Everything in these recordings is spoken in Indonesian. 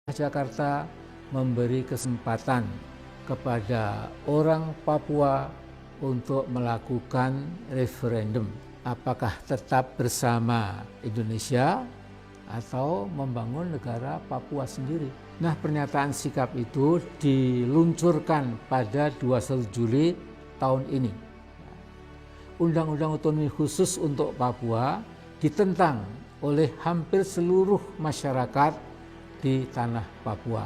Jakarta memberi kesempatan kepada orang Papua untuk melakukan referendum. Apakah tetap bersama Indonesia atau membangun negara Papua sendiri. Nah, pernyataan sikap itu diluncurkan pada 21 Juli tahun ini. Undang-undang otonomi khusus untuk Papua ditentang oleh hampir seluruh masyarakat di tanah Papua.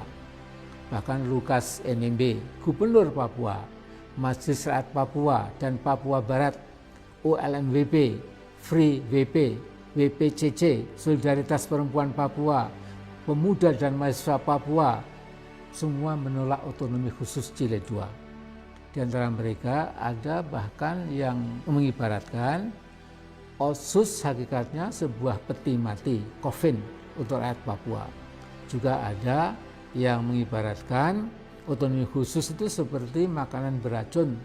Bahkan Lukas NMB, Gubernur Papua, Majelis Rakyat Papua dan Papua Barat, OLMWP, Free WP, WPCC, Solidaritas Perempuan Papua, Pemuda dan Mahasiswa Papua, semua menolak otonomi khusus Jilid 2. Di antara mereka ada bahkan yang mengibaratkan Otsus hakikatnya sebuah peti mati, coffin untuk rakyat Papua. Juga ada yang mengibaratkan otonomi khusus itu seperti makanan beracun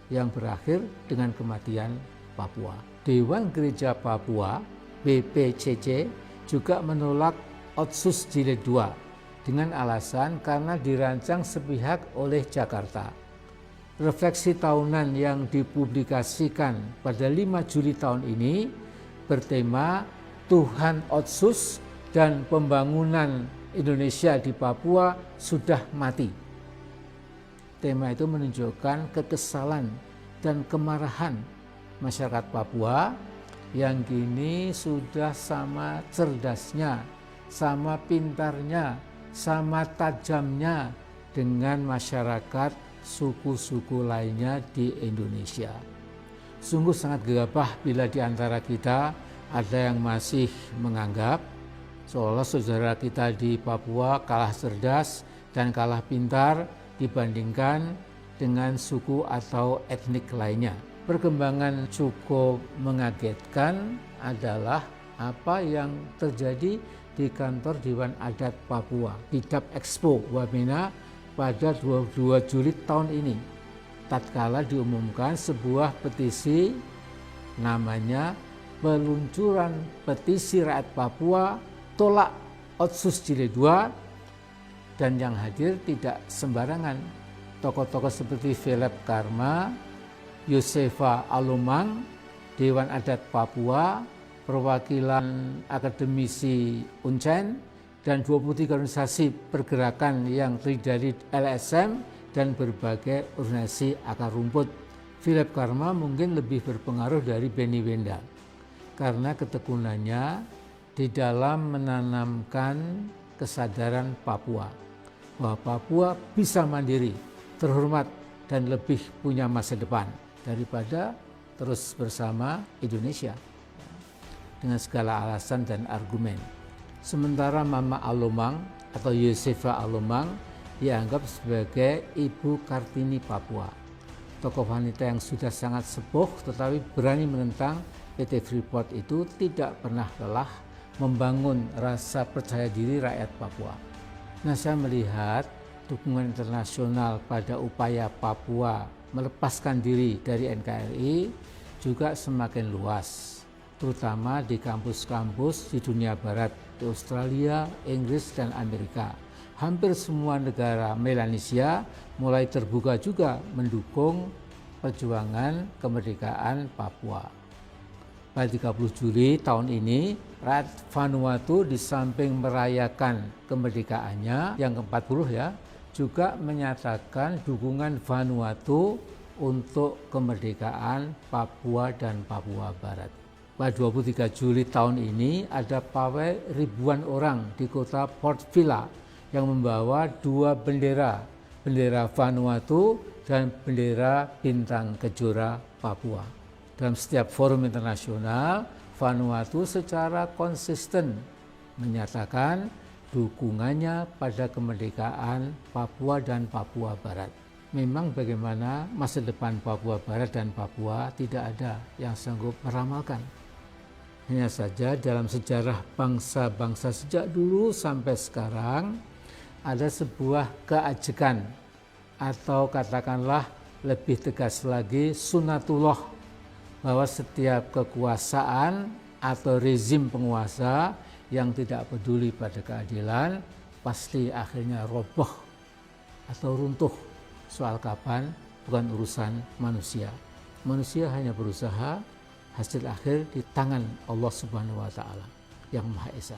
yang berakhir dengan kematian Papua. Dewan Gereja Papua, BPCC, juga menolak Otsus Jilid 2 dengan alasan karena dirancang sepihak oleh Jakarta. Refleksi tahunan yang dipublikasikan pada 5 Juli tahun ini bertema Tuhan Otsus dan Pembangunan Indonesia di Papua sudah mati. Tema itu menunjukkan kekesalan dan kemarahan masyarakat Papua yang kini sudah sama cerdasnya, sama pintarnya, sama tajamnya dengan masyarakat suku-suku lainnya di Indonesia. Sungguh sangat gegabah bila di antara kita ada yang masih menganggap seolah saudara kita di Papua kalah cerdas dan kalah pintar dibandingkan dengan suku atau etnik lainnya. Perkembangan cukup mengagetkan adalah apa yang terjadi di kantor Dewan Adat Papua, Bidap Expo Wamena pada 22 Juli tahun ini. Tatkala diumumkan sebuah petisi namanya Peluncuran Petisi Rakyat Papua Tolak Otsus Jilid 2, dan yang hadir tidak sembarangan. Tokoh-tokoh seperti Philip Karma, Yosefa Alomang, Dewan Adat Papua, perwakilan akademisi Uncen, dan 23 organisasi pergerakan yang terdiri dari LSM dan berbagai organisasi akar rumput. Philip Karma mungkin lebih berpengaruh dari Benny Wenda karena ketekunannya di dalam menanamkan kesadaran Papua bahwa Papua bisa mandiri, terhormat, dan lebih punya masa depan daripada terus bersama Indonesia dengan segala alasan dan argumen. Sementara Mama Alomang atau Yosefa Alomang dianggap sebagai Ibu Kartini Papua, tokoh wanita yang sudah sangat sepuh tetapi berani menentang PT Freeport itu tidak pernah lelah membangun rasa percaya diri rakyat Papua. Nah, saya melihat dukungan internasional pada upaya Papua melepaskan diri dari NKRI juga semakin luas, terutama di kampus-kampus di dunia barat, di Australia, Inggris, dan Amerika. Hampir semua negara Melanesia mulai terbuka juga mendukung perjuangan kemerdekaan Papua. Pada 30 Juli tahun ini, rakyat Vanuatu di samping merayakan kemerdekaannya yang ke-40 juga menyatakan dukungan Vanuatu untuk kemerdekaan Papua dan Papua Barat. Pada 23 Juli tahun ini ada pawai ribuan orang di kota Port Vila yang membawa dua bendera, bendera Vanuatu dan bendera bintang kejora Papua. Dalam setiap forum internasional, Vanuatu secara konsisten menyatakan dukungannya pada kemerdekaan Papua dan Papua Barat. Memang bagaimana masa depan Papua Barat dan Papua tidak ada yang sanggup meramalkan. Hanya saja dalam sejarah bangsa-bangsa sejak dulu sampai sekarang ada sebuah keajekan atau katakanlah lebih tegas lagi sunatullah, bahwa setiap kekuasaan atau rezim penguasa yang tidak peduli pada keadilan pasti akhirnya roboh atau runtuh. Soal kapan bukan urusan manusia. Manusia hanya berusaha, hasil akhir di tangan Allah Subhanahu wa taala yang Maha Esa.